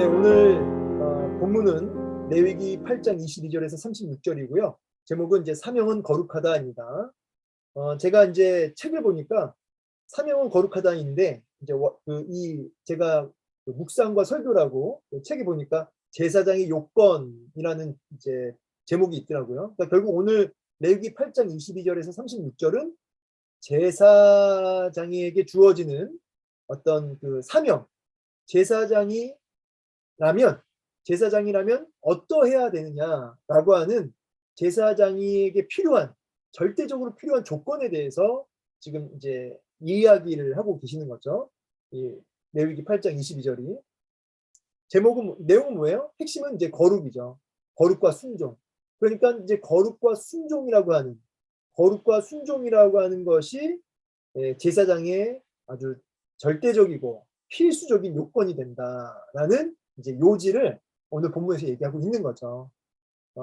네, 오늘 본문은 레위기 8장 22절에서 36절이고요. 제목은 이제 사명은 거룩하다입니다. 제가 이제 책을 보니까 사명은 거룩하다인데 이제 제가 묵상과 설교라고 책에 보니까 제사장의 요건이라는 이제 제목이 있더라고요. 그러니까 결국 오늘 레위기 8장 22절에서 36절은 제사장에게 주어지는 어떤 그 사명, 제사장이 제사장이라면 어떠해야 되느냐라고 하는 제사장에게 필요한 절대적으로 필요한 조건에 대해서 지금 이제 이야기를 하고 계시는 거죠. 이 레위기 8장 22절이 내용은 뭐예요? 핵심은 이제 거룩이죠. 거룩과 순종. 그러니까 이제 거룩과 순종이라고 하는 것이 제사장의 아주 절대적이고 필수적인 요건이 된다라는 이제 요지를 오늘 본문에서 얘기하고 있는 거죠.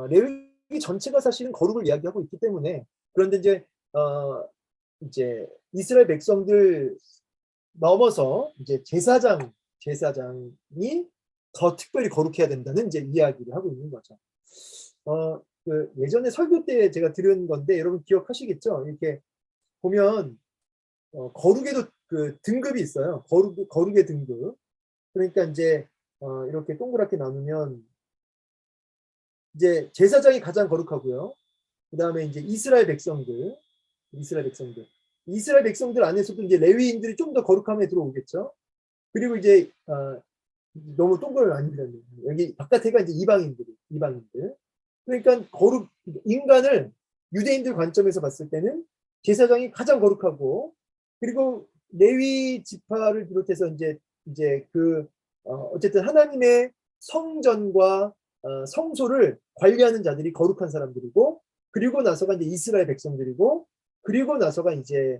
레위기 전체가 사실은 거룩을 이야기하고 있기 때문에 그런데 이제 이스라엘 백성들 넘어서 이제 제사장이 더 특별히 거룩해야 된다는 이제 이야기를 하고 있는 거죠. 그 예전에 설교 때 제가 들은 건데 여러분 기억하시겠죠? 이렇게 보면 거룩에도 그 등급이 있어요. 거룩의 등급. 그러니까 이제 이렇게 동그랗게 나누면 이제 제사장이 가장 거룩하고요. 그 다음에 이제 이스라엘 백성들 안에서도 이제 레위인들이 좀 더 거룩함에 들어오겠죠. 그리고 이제 너무 동그랗게 많이 들었네요. 여기 바깥에가 이제 이방인들. 그러니까 인간을 유대인들 관점에서 봤을 때는 제사장이 가장 거룩하고 그리고 레위 지파를 비롯해서 이제 어쨌든 하나님의 성전과 성소를 관리하는 자들이 거룩한 사람들이고 그리고 나서가 이제 이스라엘 백성들이고 그리고 나서가 이제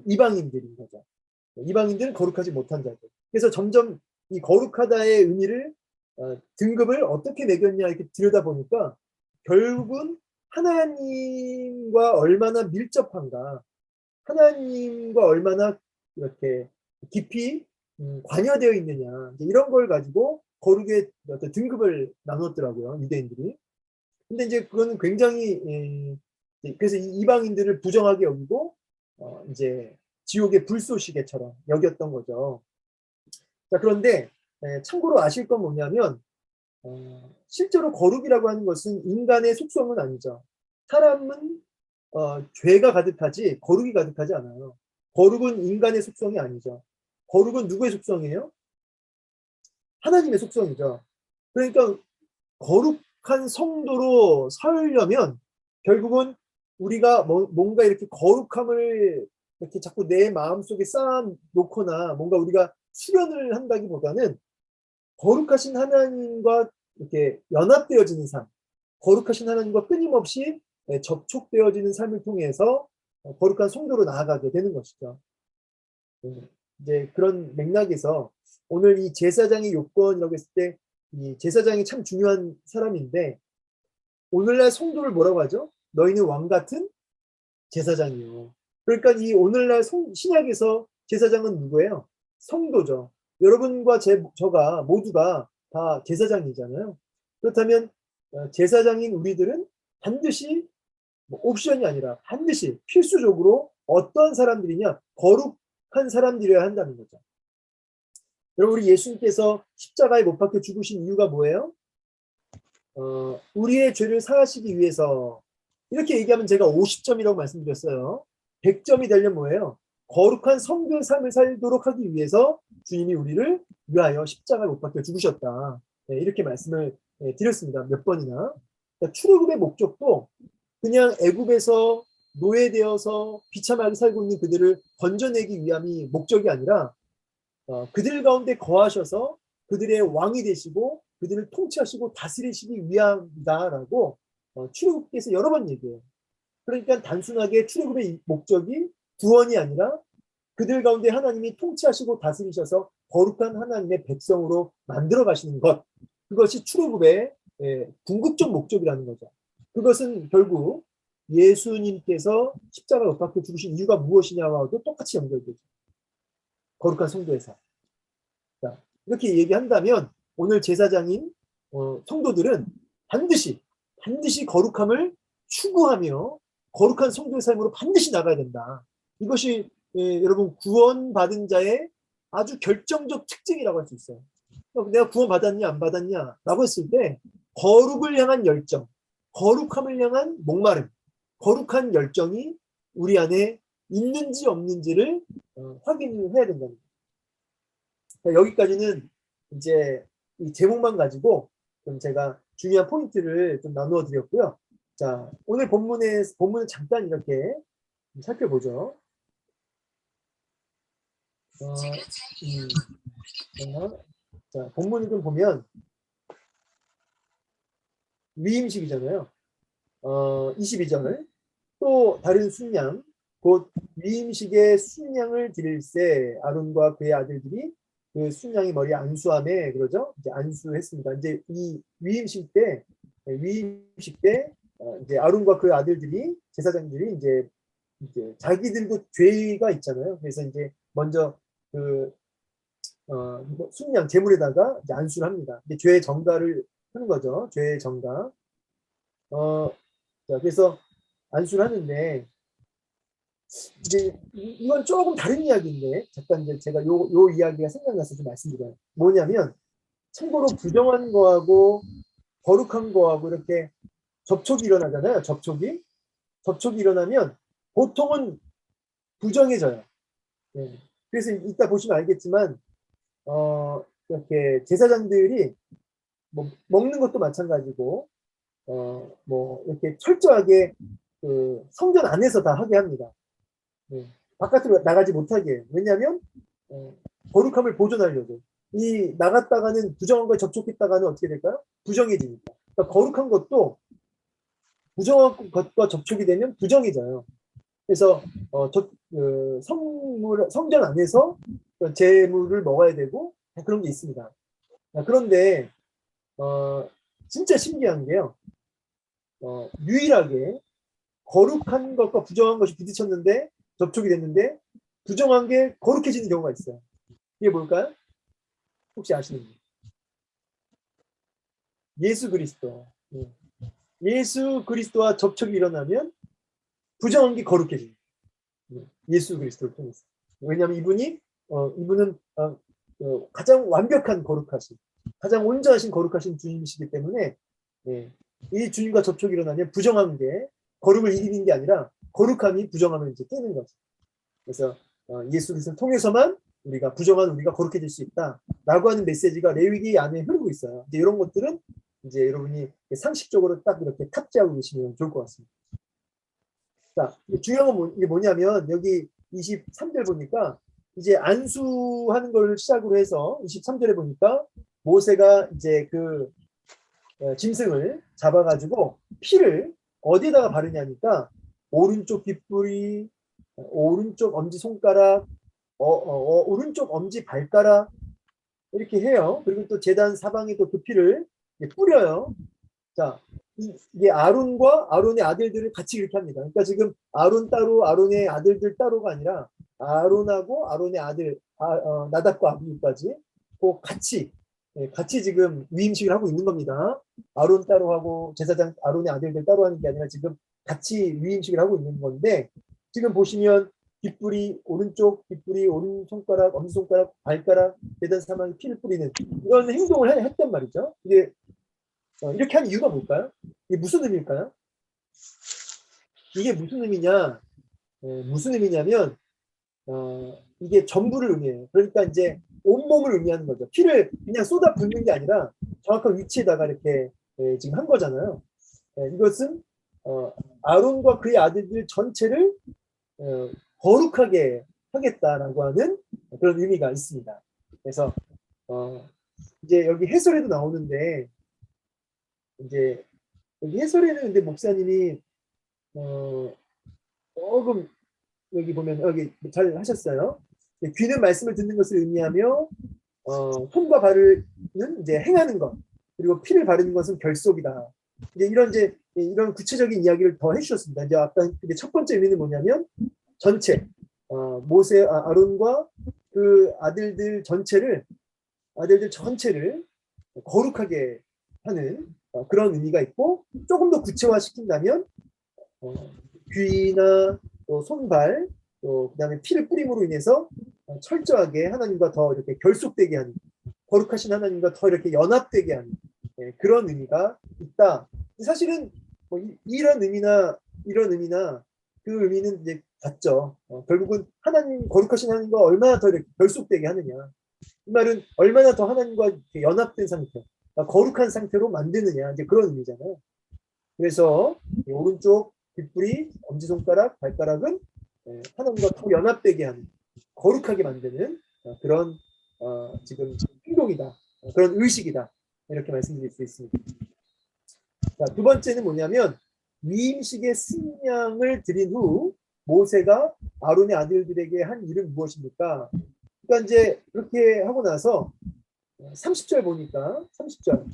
이방인들인 거죠. 이방인들은 거룩하지 못한 자들. 그래서 점점 이 거룩하다의 의미를 등급을 어떻게 매겼냐 이렇게 들여다보니까 결국은 하나님과 얼마나 밀접한가, 하나님과 얼마나 이렇게 깊이 관여되어 있느냐 이런 걸 가지고 거룩의 어떤 등급을 나눴더라고요, 유대인들이. 근데 이제 그거는 굉장히 그래서 이방인들을 부정하게 여기고 이제 지옥의 불쏘시개처럼 여겼던 거죠. 자, 그런데 참고로 아실 건 뭐냐면 실제로 거룩이라고 하는 것은 인간의 속성은 아니죠. 사람은 죄가 가득하지 거룩이 가득하지 않아요. 거룩은 인간의 속성이 아니죠. 거룩은 누구의 속성이에요? 하나님의 속성이죠. 그러니까 거룩한 성도로 살려면 결국은 우리가 뭔가 이렇게 거룩함을 이렇게 자꾸 내 마음속에 쌓아놓거나 뭔가 우리가 수련을 한다기보다는 거룩하신 하나님과 이렇게 연합되어지는 삶, 거룩하신 하나님과 끊임없이 접촉되어지는 삶을 통해서 거룩한 성도로 나아가게 되는 것이죠. 이제 그런 맥락에서 오늘 이 제사장의 요건이라고 했을 때 이 제사장이 참 중요한 사람인데 오늘날 성도를 뭐라고 하죠? 너희는 왕 같은 제사장이요. 그러니까 이 오늘날 신약에서 제사장은 누구예요? 성도죠. 여러분과 저가 모두가 다 제사장이잖아요. 그렇다면 제사장인 우리들은 반드시 옵션이 아니라 반드시 필수적으로 어떤 사람들이냐? 거룩한 사람들이어야 한다는 거죠. 여러분 우리 예수님께서 십자가에 못 박혀 죽으신 이유가 뭐예요? 우리의 죄를 사하시기 위해서 이렇게 얘기하면 제가 50점이라고 말씀드렸어요. 100점이 되려면 뭐예요? 거룩한 성도의 삶을 살도록 하기 위해서 주님이 우리를 위하여 십자가에 못 박혀 죽으셨다. 네, 이렇게 말씀을 드렸습니다. 몇 번이나. 그러니까 출애굽의 목적도 그냥 애굽에서 노예되어서 비참하게 살고 있는 그들을 건져내기 위함이 목적이 아니라 그들 가운데 거하셔서 그들의 왕이 되시고 그들을 통치하시고 다스리시기 위함이다라고 출애굽께서 여러 번 얘기해요. 그러니까 단순하게 출애굽의 목적이 구원이 아니라 그들 가운데 하나님이 통치하시고 다스리셔서 거룩한 하나님의 백성으로 만들어 가시는 것, 그것이 출애굽의 궁극적 목적이라는 거죠. 그것은 결국 예수님께서 십자가에 못 박혀 죽으신 이유가 무엇이냐와도 똑같이 연결되죠. 거룩한 성도의 삶. 이렇게 얘기한다면 오늘 제사장인 성도들은 반드시 거룩함을 추구하며 거룩한 성도의 삶으로 반드시 나가야 된다. 이것이 여러분 구원받은 자의 아주 결정적 특징이라고 할 수 있어요. 내가 구원받았냐 안 받았냐 라고 했을 때 거룩을 향한 열정, 거룩함을 향한 목마름, 거룩한 열정이 우리 안에 있는지 없는지를 확인을 해야 된다는 거예요. 여기까지는 이제 이 제목만 가지고 좀 제가 중요한 포인트를 좀 나누어 드렸고요. 자, 오늘 본문을 잠깐 이렇게 살펴보죠. 자, 본문을 좀 보면 위임식이잖아요. 22절 또 다른 순양 곧 위임식의 순양을 드릴새 아론과 그의 아들들이 그 순양의 머리에 안수하며 그러죠. 이제 안수했습니다. 이제 이 위임식 때 이제 아론과 그 아들들이 제사장들이 이제 자기들도 죄가 있잖아요. 그래서 이제 먼저 그 순양 제물에다가 이제 안수를 합니다. 이제 죄의 정가를 하는 거죠. 죄의 정가. 자, 그래서 안수를 하는데 이제 이건 조금 다른 이야기인데 잠깐 이제 제가 요 이야기가 생각나서 좀 말씀드려요. 뭐냐면 참고로 부정한 거하고 거룩한 거하고 이렇게 접촉이 일어나잖아요. 접촉이 일어나면 보통은 부정해져요. 네. 그래서 이따 보시면 알겠지만 이렇게 제사장들이 뭐 먹는 것도 마찬가지고 뭐 이렇게 철저하게 그 성전 안에서 다 하게 합니다. 네. 바깥으로 나가지 못하게 해요. 왜냐하면 거룩함을 보존하려고. 이 나갔다가는 부정한 거에 접촉했다가는 어떻게 될까요? 부정해지니까. 그러니까 거룩한 것도 부정한 것과 접촉이 되면 부정해져요. 그래서 성전 안에서 제물을 먹어야 되고 그런 게 있습니다. 그런데 진짜 신기한 게요. 유일하게 거룩한 것과 부정한 것이 부딪혔는데 접촉이 됐는데 부정한 게 거룩해지는 경우가 있어요. 이게 뭘까요? 혹시 아시는 분? 예수 그리스도. 예수 그리스도와 접촉이 일어나면 부정한 게 거룩해집니다. 예수 그리스도를 통해서. 왜냐하면 이분은 가장 완벽한 거룩하신, 가장 온전하신 거룩하신 주님이시기 때문에 이 주님과 접촉이 일어나면 부정한 게 거룩을 이기는 게 아니라 거룩함이 부정함을 이제 깨는 거죠. 그래서 예수 그리스도를 통해서만 우리가 거룩해질 수 있다라고 하는 메시지가 레위기 안에 흐르고 있어요. 이제 이런 것들은 이제 여러분이 상식적으로 딱 이렇게 탑재하고 계시면 좋을 것 같습니다. 자, 중요한 건 이게 뭐냐면 여기 23절 보니까 이제 안수하는 걸 시작으로 해서 23절에 보니까 모세가 이제 그 짐승을 잡아가지고 피를 어디에다가 바르냐니까 오른쪽 귓불이, 오른쪽 엄지 손가락, 오른쪽 엄지 발가락 이렇게 해요. 그리고 또 제단 사방에 또 그 피를 뿌려요. 자, 이게 아론과 아론의 아들들을 같이 이렇게 합니다. 그러니까 지금 아론 따로 아론의 아들들 따로가 아니라 아론하고 아론의 아들 나답과 아비후까지 같이 지금 위임식을 하고 있는 겁니다. 아론 따로 하고 제사장 아론의 아들들 따로 하는 게 아니라 지금 같이 위임식을 하고 있는 건데 지금 보시면 뒷불이 오른쪽 뒷불이 오른손가락 엄지손가락 발가락 제단 사방에 피를 뿌리는 이런 행동을 했단 말이죠. 이게 이렇게 한 이유가 뭘까요? 이게 무슨 의미일까요? 이게 무슨 의미냐? 무슨 의미냐면 이게 전부를 의미해요. 그러니까 이제 온몸을 의미하는 거죠. 피를 그냥 쏟아 붓는 게 아니라 정확한 위치에다가 이렇게 지금 한 거잖아요. 이것은 아론과 그의 아들들 전체를 거룩하게 하겠다라고 하는 그런 의미가 있습니다. 그래서 이제 여기 해설에도 나오는데 이제 여기 해설에는 근데 목사님이 조금 여기 보면 여기 잘 하셨어요. 귀는 말씀을 듣는 것을 의미하며 손과 발은 이제 행하는 것 그리고 피를 바르는 것은 결속이다. 이제 이런 구체적인 이야기를 더 해주셨습니다. 이제 아까 첫 번째 의미는 뭐냐면 전체 아론과 그 아들들 전체를 아들들 전체를 거룩하게 하는 그런 의미가 있고, 조금 더 구체화시킨다면 귀나 또 손발, 또 그다음에 피를 뿌림으로 인해서 철저하게 하나님과 더 이렇게 결속되게 하는, 거룩하신 하나님과 더 이렇게 연합되게 하는 그런 의미가 있다. 사실은 뭐 이런 의미나 이런 의미나 그 의미는 이제 같죠. 결국은 하나님, 거룩하신 하나님과 얼마나 더 이렇게 결속되게 하느냐. 이 말은 얼마나 더 하나님과 연합된 상태, 거룩한 상태로 만드느냐, 이제 그런 의미잖아요. 그래서 오른쪽 뒷부리, 엄지손가락, 발가락은 하나님과 더 연합되게 하는, 거룩하게 만드는 그런 지금 행동이다. 그런 의식이다. 이렇게 말씀드릴 수 있습니다. 자, 두 번째는 뭐냐면, 위임식의 승량을 드린 후 모세가 아론의 아들들에게 한 일은 무엇입니까? 그러니까 이제 그렇게 하고 나서 30절 보니까 30절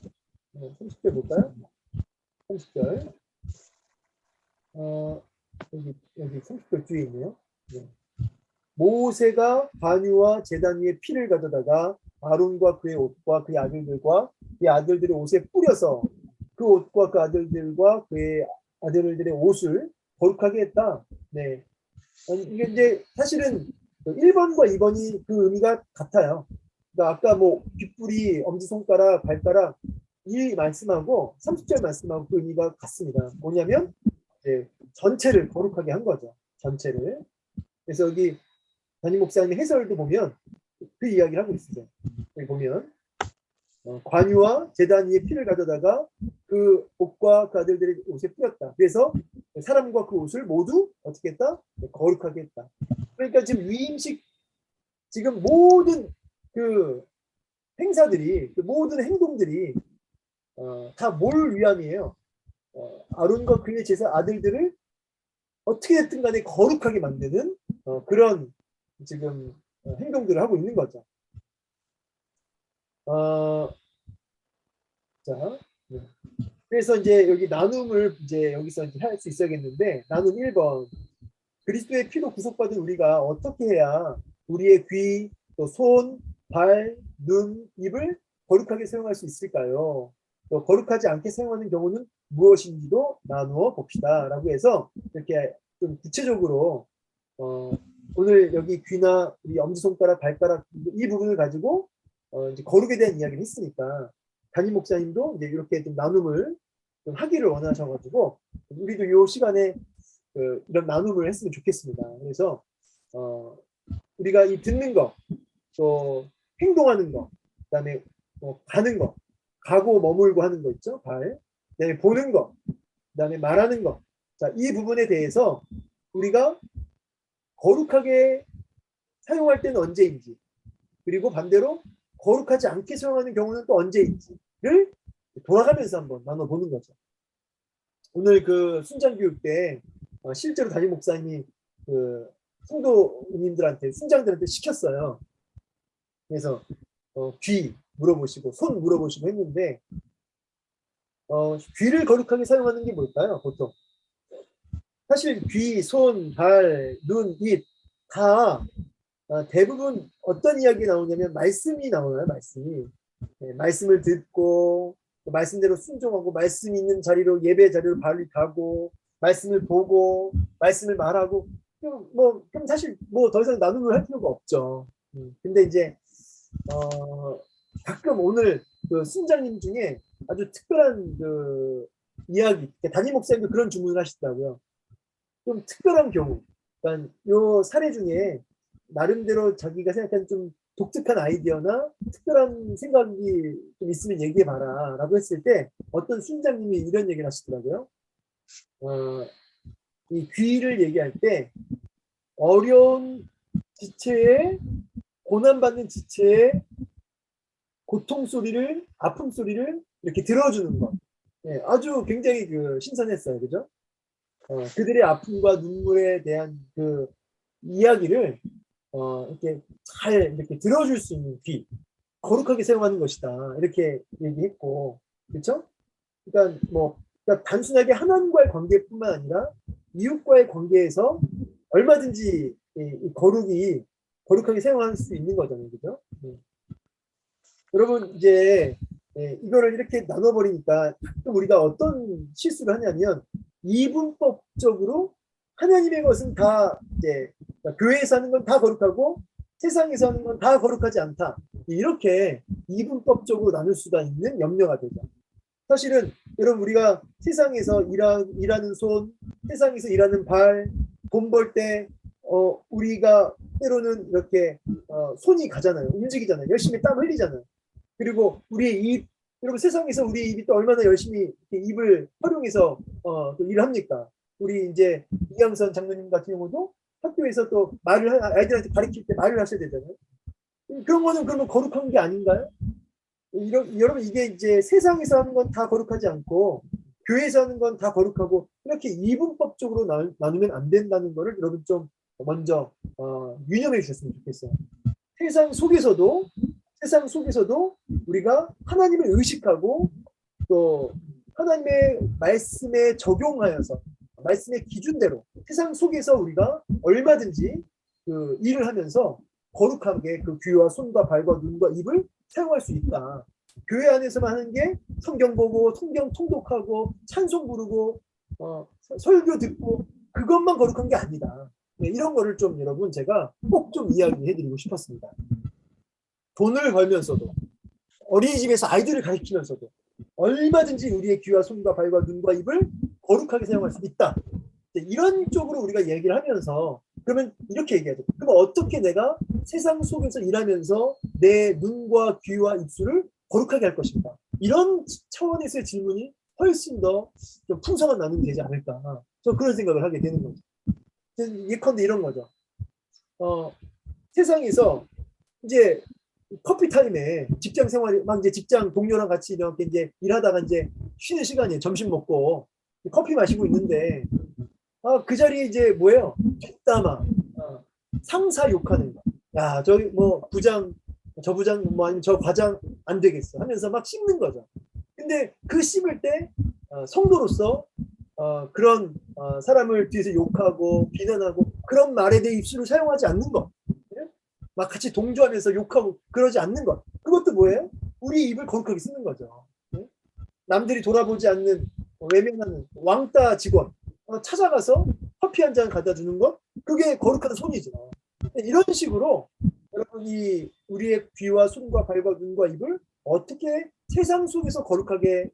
30절 볼까요? 30절 여기 30절 뒤에 있네요. 네. 모세가 관유와 제단 위에 피를 가져다가 아론과 그의 옷과 그의 아들들과 그의 아들들의 옷에 뿌려서 그 옷과 그 아들들과 그의 아들들의 옷을 거룩하게 했다. 네. 이게 이제 사실은 1번과 2번이 그 의미가 같아요. 그러니까 아까 뭐 귓불이, 엄지손가락, 발가락 이 말씀하고 30절 말씀하고 그 의미가 같습니다. 뭐냐면 이제 전체를 거룩하게 한 거죠. 전체를. 그래서 여기 담임 목사님 해설도 보면 그 이야기를 하고 있어요. 여기 보면 관유와 제단 위에 피를 가져다가 그 옷과 그 아들들의 옷에 뿌렸다. 그래서 사람과 그 옷을 모두 어떻게 했다? 거룩하게 했다. 그러니까 지금 위임식, 지금 모든 그 행사들이, 그 모든 행동들이 다 뭘 위함이에요? 아론과 그의 제사 아들들을 어떻게 됐든 간에 거룩하게 만드는 그런 지금 행동들을 하고 있는 거죠. 자, 네. 그래서 이제 여기 나눔을 이제 여기서 이제 할 수 있어야겠는데, 나눔 1번. 그리스도의 피로 구속받은 우리가 어떻게 해야 우리의 귀, 또 손, 발, 눈, 입을 거룩하게 사용할 수 있을까요? 또 거룩하지 않게 사용하는 경우는 무엇인지도 나누어 봅시다. 라고 해서 이렇게 좀 구체적으로 오늘 여기 귀나 우리 엄지손가락, 발가락 이 부분을 가지고 이제 거룩에 대한 이야기를 했으니까 담임 목사님도 이제 이렇게 좀 나눔을 좀 하기를 원하셔가지고 우리도 이 시간에 이런 나눔을 했으면 좋겠습니다. 그래서 우리가 이 듣는 거, 또 행동하는 거, 그다음에 가는 거, 가고 머물고 하는 거 있죠, 발. 그다음에 보는 거, 그다음에 말하는 거. 자, 이 부분에 대해서 우리가 거룩하게 사용할 때는 언제인지, 그리고 반대로 거룩하지 않게 사용하는 경우는 또 언제인지를 돌아가면서 한번 나눠보는 거죠. 오늘 그 순장교육 때 실제로 담임 목사님이 그 성도님들한테, 순장들한테 시켰어요. 그래서 귀 물어보시고 손 물어보시고 했는데 귀를 거룩하게 사용하는 게 뭘까요? 보통 사실 귀, 손, 발, 눈, 입 다 대부분 어떤 이야기 나오냐면 말씀이 나오나요? 말씀이. 네, 말씀을 듣고 말씀대로 순종하고 말씀 있는 자리로, 예배 자리로 발이 가고 말씀을 보고 말씀을 말하고, 그럼 사실 뭐 더 이상 나눔을 할 필요가 없죠. 근데 이제 가끔 오늘 그 순장님 중에 아주 특별한 그 이야기, 담임 목사님도 그런 주문을 하시더라고요. 좀 특별한 경우, 그러니까 요 사례 중에 나름대로 자기가 생각하는 좀 독특한 아이디어나 특별한 생각이 좀 있으면 얘기해봐라 라고 했을 때 어떤 순장님이 이런 얘기를 하시더라고요. 이 귀를 얘기할 때 어려운 지체에, 고난받는 지체의 고통 소리를, 아픔 소리를 이렇게 들어주는 것. 네, 아주 굉장히 그 신선했어요. 그죠? 그들의 아픔과 눈물에 대한 그 이야기를 이렇게 잘 이렇게 들어줄 수 있는 귀, 거룩하게 사용하는 것이다. 이렇게 얘기했고, 그렇죠? 그러니까 그러니까 단순하게 하나님과의 관계뿐만 아니라 이웃과의 관계에서 얼마든지 이 거룩하게 사용할 수 있는 거잖아요, 그죠? 여러분 이제 이거를 이렇게 나눠버리니까 또 우리가 어떤 실수를 하냐면 이분법적으로 하나님의 것은 다 이제 교회에서 하는 건 다 거룩하고 세상에서 하는 건 다 거룩하지 않다. 이렇게 이분법적으로 나눌 수가 있는 염려가 되죠. 사실은 여러분 우리가 세상에서 일하는 손, 세상에서 일하는 발, 돈 벌 때 우리가 때로는 이렇게 손이 가잖아요. 움직이잖아요. 열심히 땀 흘리잖아요. 그리고 우리의 입, 여러분 세상에서 우리 입이 또 얼마나 열심히 입을 활용해서 또 일합니까? 우리 이제 이양선 장로님 같은 경우도 학교에서 또 말을 아이들한테 가르칠 때 말을 하셔야 되잖아요. 그런 거는 그러면 거룩한 게 아닌가요? 여러분 이게 이제 세상에서 하는 건 다 거룩하지 않고 교회에서 하는 건 다 거룩하고 이렇게 이분법적으로 나누면 안 된다는 거를 여러분 좀 먼저 유념해 주셨으면 좋겠어요. 세상 속에서도 우리가 하나님을 의식하고 또 하나님의 말씀에 적용하여서 말씀의 기준대로 세상 속에서 우리가 얼마든지 그 일을 하면서 거룩하게 그 귀와 손과 발과 눈과 입을 사용할 수 있다. 교회 안에서만 하는 게 성경 보고 성경 통독하고 찬송 부르고 설교 듣고 그것만 거룩한 게 아니다. 네, 이런 거를 좀 여러분 제가 꼭 좀 이야기해드리고 싶었습니다. 돈을 벌면서도 어린이집에서 아이들을 가르치면서도 얼마든지 우리의 귀와 손과 발과 눈과 입을 거룩하게 사용할 수 있다. 이런 쪽으로 우리가 얘기를 하면서 그러면 이렇게 얘기하죠. 그럼 어떻게 내가 세상 속에서 일하면서 내 눈과 귀와 입술을 거룩하게 할 것인가? 이런 차원에서의 질문이 훨씬 더 좀 풍성한 나눔이 되지 않을까. 저 그런 생각을 하게 되는 거죠. 예컨대 이런 거죠. 세상에서 이제 커피 타임에 직장 생활이 막 이제 직장 동료랑 같이 이렇게 이제 일하다가 이제 쉬는 시간에 점심 먹고 커피 마시고 있는데 그 자리에 이제 뭐예요? 뒷담화, 상사 욕하는 거. 야, 저기 뭐 부장, 저 부장 뭐 아니면 저 과장 안 되겠어 하면서 막 씹는 거죠. 근데 그 씹을 때 성도로서 그런 사람을 뒤에서 욕하고 비난하고 그런 말에 대해 입술을 사용하지 않는 것. 막 같이 동조하면서 욕하고 그러지 않는 것. 그것도 뭐예요? 우리 입을 거룩하게 쓰는 거죠. 남들이 돌아보지 않는 외면하는 왕따 직원 찾아가서 커피 한 잔 갖다 주는 것, 그게 거룩한 손이죠. 이런 식으로 여러분이 우리의 귀와 손과 발과 눈과 입을 어떻게 세상 속에서 거룩하게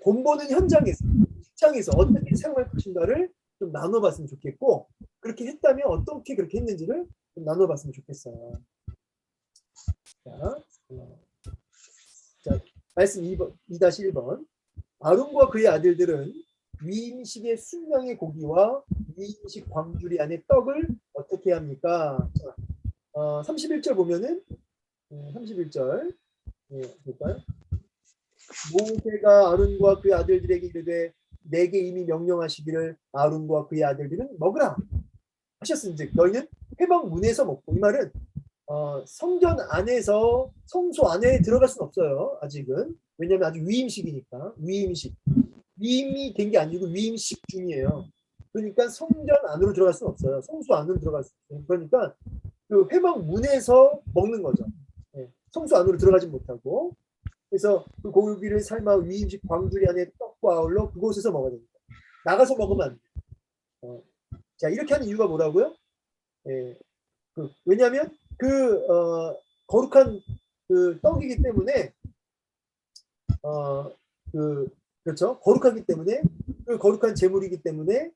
돈 버는 현장에서 직장에서 어떻게 사용할 것인가를 좀 나눠봤으면 좋겠고, 그렇게 했다면 어떻게 그렇게 했는지를 좀 나눠봤으면 좋겠어요. 자, 말씀 2-1번. 아론과 그의 아들들은 위임식의 순양의 고기와 위임식 광주리 안에 떡을 어떻게 합니까? 31절 보면은 31절 볼까요? 모세가 아론과 그의 아들들에게 이르되 내게 이미 명령하시기를 아론과 그의 아들들은 먹으라 하셨은즉 너희는 회막 문에서 먹고, 이 말은 성전 안에서 성소 안에 들어갈 수는 없어요. 아직은. 왜냐하면 아직 위임식이니까. 위임이 된 게 아니고 위임식 중이에요. 그러니까 성전 안으로 들어갈 수는 없어요. 성소 안으로 들어갈 수 없어요. 그러니까 그 회막 문에서 먹는 거죠. 성소 안으로 들어가지 못하고. 그래서 그 고기를 삶아 위임식 광주리 안에 떡과 아울러 그곳에서 먹어야 됩니다. 나가서 먹으면 안 돼요. 자, 이렇게 하는 이유가 뭐라고요? 왜냐하면 거룩한 그 떡이기 때문에 그렇죠. 거룩하기 때문에 그 거룩한 제물이기 때문에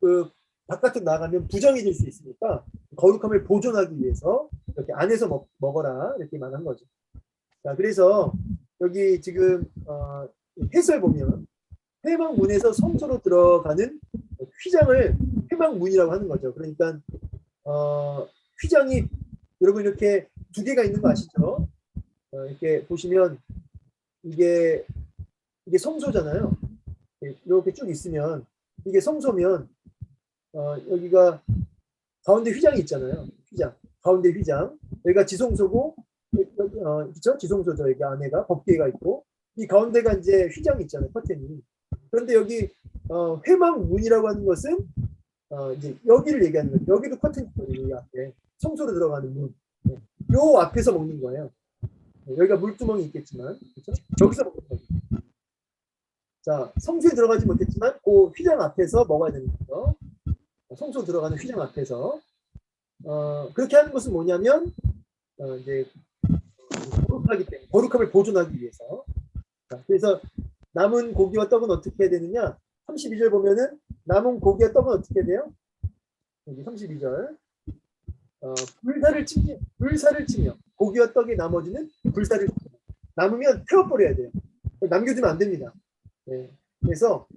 그 바깥으로 나가면 부정이 될 수 있으니까 거룩함을 보존하기 위해서 이렇게 안에서 먹어라 이렇게 말한 거죠. 자, 그래서 여기 지금 해설 보면 회막문에서 성소로 들어가는 휘장을 회막문이라고 하는 거죠. 그러니까 휘장이 여러분 이렇게 두 개가 있는 거 아시죠? 이렇게 보시면 이게 성소잖아요. 이렇게 쭉 있으면 이게 성소면 여기가 가운데 휘장이 있잖아요. 휘장, 가운데 휘장. 여기가 지성소고, 그렇죠? 지성소죠. 여기 안에가 법궤가 있고, 이 가운데가 이제 휘장이 있잖아요. 커튼이. 그런데 여기 회막문이라고 하는 것은 이제 여기를 얘기하는 거예요. 여기도 커튼이 있거든요. 이 앞에 성소로 들어가는 문. 요 앞에서 먹는 거예요. 여기가 물두멍이 있겠지만, 그렇죠? 여기서 먹는 거죠. 자, 성수에 들어가지 못했지만 그 휘장 앞에서 먹어야 되는 거죠. 성수 들어가는 휘장 앞에서. 그렇게 하는 것은 뭐냐면 이제 거룩하기 때문에, 거룩함을 보존하기 위해서. 자, 그래서 남은 고기와 떡은 어떻게 해야 되느냐? 32절 보면은 남은 고기와 떡은 어떻게 돼요? 여기 32절. 불사를 치며 고기와 떡이 나머지는 불사를 치며. 남으면 태워버려야 돼요. 남겨두면 안 됩니다. 네. 그래서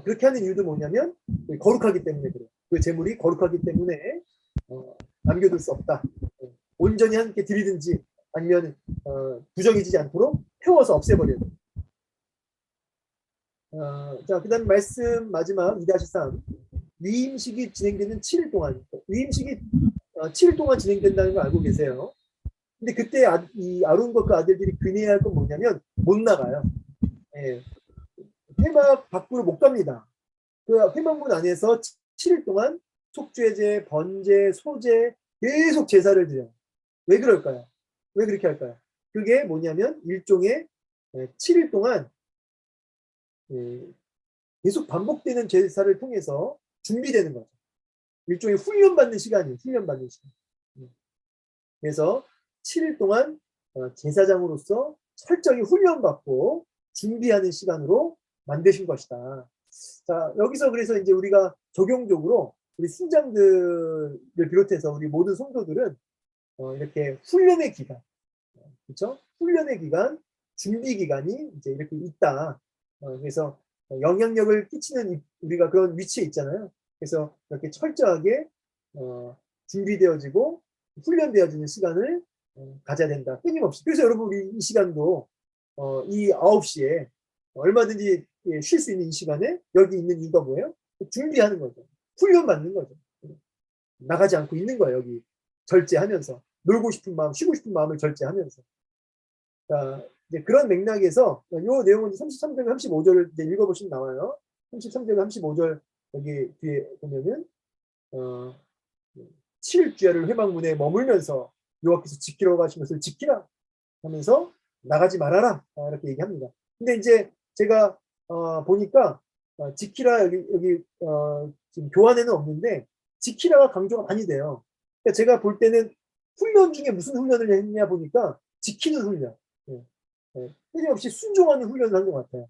그렇게 하는 이유도 뭐냐면 거룩하기 때문에 그래요. 그 재물이 거룩하기 때문에 남겨둘 수 없다. 온전히 함께 드리든지 아니면 부정해지지 않도록 태워서 없애버려야 돼요. 자, 그 다음 말씀 마지막 2-3. 위임식이 진행되는 7일 동안, 위임식이 7일 동안 진행된다는 걸 알고 계세요. 근데 그때 이 아론과 그 아들들이 근해야 할 건 뭐냐면 못 나가요. 예. 회막 밖으로 못 갑니다. 그 회막문 안에서 7일 동안 속죄제, 번제, 소제 계속 제사를 드려요. 왜 그럴까요? 왜 그렇게 할까요? 그게 뭐냐면 일종의 7일 동안 계속 반복되는 제사를 통해서 준비되는 거죠. 일종의 훈련받는 시간이에요. 훈련받는 시간. 그래서 7일 동안 제사장으로서 철저히 훈련받고 준비하는 시간으로 만드신 것이다. 자, 여기서 그래서 이제 우리가 적용적으로 우리 신장들을 비롯해서 우리 모든 성도들은 이렇게 훈련의 기간, 그렇죠? 훈련의 기간, 준비 기간이 이제 이렇게 있다. 그래서 영향력을 끼치는 우리가 그런 위치에 있잖아요. 그래서 이렇게 철저하게 준비되어지고 훈련되어지는 시간을 가져야 된다. 끊임없이. 그래서 여러분 우리 이 시간도 이 9시에 얼마든지 쉴 수 있는 이 시간에 여기 있는 이유가 뭐예요? 준비하는 거죠. 훈련 받는 거죠. 나가지 않고 있는 거예요. 여기 절제하면서. 놀고 싶은 마음, 쉬고 싶은 마음을 절제하면서. 자, 이제 그런 맥락에서 이 내용은 33절, 35절을 이제 읽어보시면 나와요. 33절, 35절 여기 뒤에 보면은 7주야를 회막문에 머물면서 여호와께서 지키러 가신 것을 지키라 하면서 나가지 말아라 이렇게 얘기합니다. 근데 이제 제가 보니까 지키라 여기 지금 교환에는 없는데 지키라가 강조가 많이 돼요. 그러니까 제가 볼 때는 훈련 중에 무슨 훈련을 했냐 보니까 지키는 훈련, 끊임없이 순종하는 훈련을 한 것 같아요.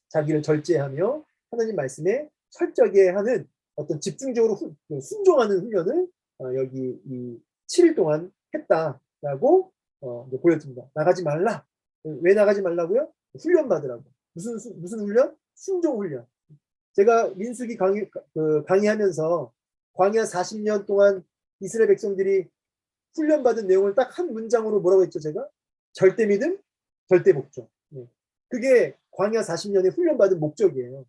자기를 절제하며 하나님 말씀에 철저하게 하는 어떤 집중적으로 순종하는 훈련을 여기 이 7일 동안 했다라고 보여집니다. 나가지 말라. 왜 나가지 말라고요? 훈련 받으라고. 무슨 훈련? 순종 훈련. 제가 민수기 강의하면서 광야 40년 동안 이스라엘 백성들이 훈련받은 내용을 딱 한 문장으로 뭐라고 했죠, 제가? 절대 믿음, 절대 복종. 그게 광야 40년의 훈련받은 목적이에요.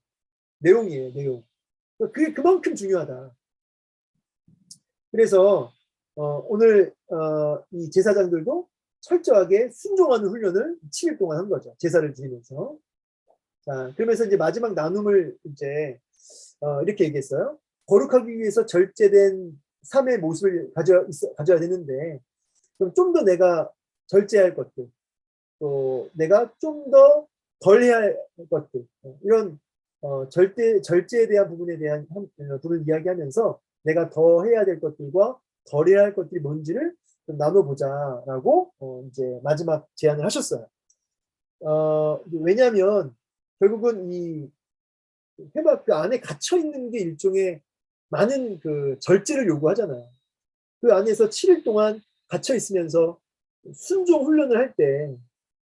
내용이에요, 내용. 그게 그만큼 중요하다. 그래서 오늘 이 제사장들도 철저하게 순종하는 훈련을 7일 동안 한 거죠. 제사를 드리면서. 자, 그러면서 이제 마지막 나눔을 이제 이렇게 얘기했어요. 거룩하기 위해서 절제된 삶의 모습을 가져야 되는데, 그럼 좀 더 내가 절제할 것들, 또 내가 좀 더 덜 해야 할 것들, 이런 절제에 대한 부분에 대한 부분을 이야기하면서 내가 더 해야 될 것들과 덜 해야 할 것들이 뭔지를 좀 나눠보자라고 이제 마지막 제안을 하셨어요. 왜냐하면 결국은 이 회막 그 안에 갇혀 있는 게 일종의 많은 그 절제를 요구하잖아요. 그 안에서 7일 동안 갇혀 있으면서 순종 훈련을 할 때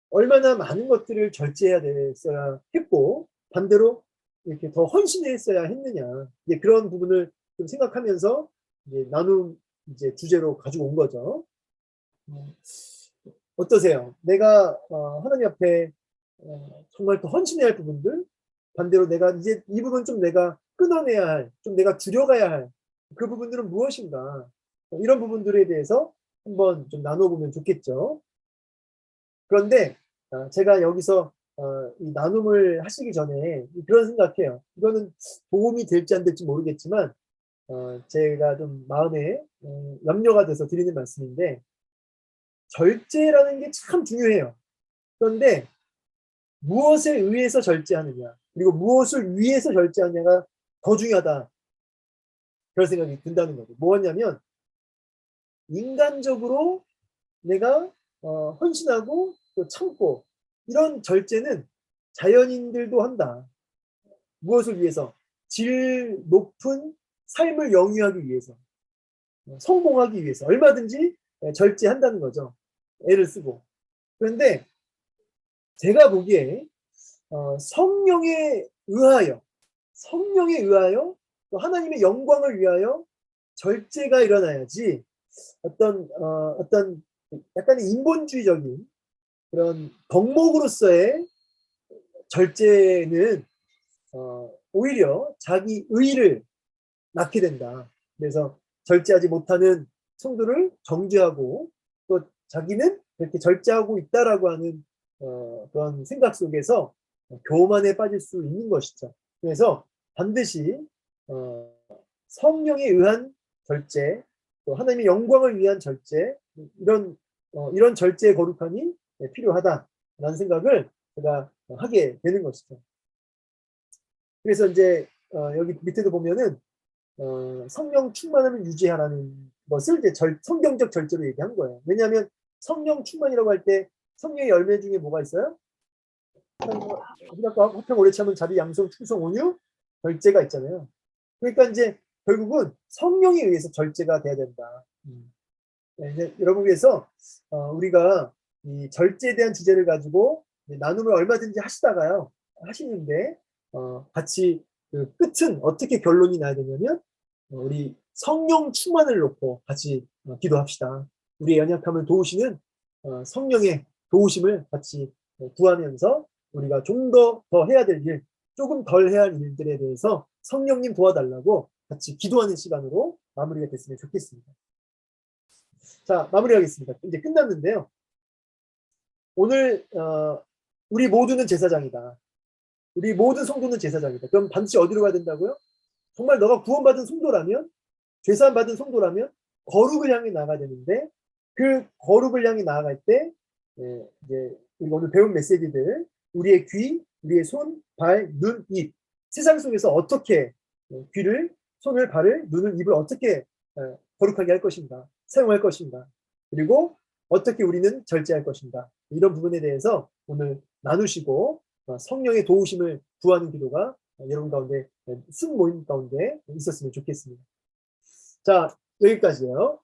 얼마나 많은 것들을 절제해야 됐어야 했고 반대로 이렇게 더 헌신했어야 했느냐, 이제 그런 부분을 좀 생각하면서 이제 나눔 이제 주제로 가지고 온 거죠. 어떠세요? 내가 하나님 앞에 정말 더 헌신해야 할 부분들, 반대로 내가 이제 이 부분 좀 내가 끊어내야 할, 좀 내가 줄여가야 할 그 부분들은 무엇인가? 이런 부분들에 대해서 한번 좀 나눠보면 좋겠죠. 그런데 제가 여기서 이 나눔을 하시기 전에 그런 생각해요. 이거는 도움이 될지 안 될지 모르겠지만 제가 좀 마음에 염려가 돼서 드리는 말씀인데, 절제라는 게 참 중요해요. 그런데 무엇에 의해서 절제하느냐, 그리고 무엇을 위해서 절제하느냐가 더 중요하다. 그런 생각이 든다는 거죠. 뭐냐면 인간적으로 내가 헌신하고 또 참고 이런 절제는 자연인들도 한다. 무엇을 위해서? 질 높은 삶을 영위하기 위해서, 성공하기 위해서 얼마든지 절제한다는 거죠. 애를 쓰고. 그런데 제가 보기에 성령에 의하여 또 하나님의 영광을 위하여 절제가 일어나야지 어떤 약간의 인본주의적인 그런 덕목으로서의 절제는 오히려 자기 의를 낳게 된다. 그래서 절제하지 못하는 성도를 정죄하고 또 자기는 그렇게 절제하고 있다라고 하는 그런 생각 속에서 교만에 빠질 수 있는 것이죠. 그래서 반드시 성령에 의한 절제, 또 하나님의 영광을 위한 절제, 이런 절제의 거룩함이 필요하다라는 생각을 제가 하게 되는 것이죠. 그래서 이제 여기 밑에도 보면은 성령 충만함을 유지하라는 것을 이제 성경적 절제로 얘기한 거예요. 왜냐하면 성령 충만이라고 할 때 성령의 열매 중에 뭐가 있어요? 희락과 화평 오래 참은 자비 양성 충성 온유 절제가 있잖아요. 그러니까 이제 결국은 성령에 의해서 절제가 돼야 된다. 네, 이제 여러분 위해서 우리가 이 절제에 대한 주제를 가지고 나눔을 얼마든지 하시는데 같이 그 끝은 어떻게 결론이 나야 되냐면 우리 성령 충만을 놓고 같이 기도합시다. 우리의 연약함을 도우시는 성령의 도우심을 같이 구하면서 우리가 좀 더 해야 될 일, 조금 덜 해야 할 일들에 대해서 성령님 도와달라고 같이 기도하는 시간으로 마무리가 됐으면 좋겠습니다. 자, 마무리하겠습니다. 이제 끝났는데요. 오늘 우리 모두는 제사장이다. 우리 모든 성도는 제사장이다. 그럼 반드시 어디로 가야 된다고요? 정말 너가 구원받은 성도라면, 죄사함 받은 성도라면 거룩을 향해 나아가야 되는데 그 거룩을 향해 나아갈 때 이제 우리가 오늘 배운 메시지들, 우리의 귀, 우리의 손, 발, 눈, 입, 세상 속에서 어떻게 귀를, 손을, 발을, 눈을, 입을 어떻게 거룩하게 할 것인가, 사용할 것인가, 그리고 어떻게 우리는 절제할 것인가, 이런 부분에 대해서 오늘 나누시고 성령의 도우심을 구하는 기도가 여러분 가운데 순 모임 가운데 있었으면 좋겠습니다. 자, 여기까지요.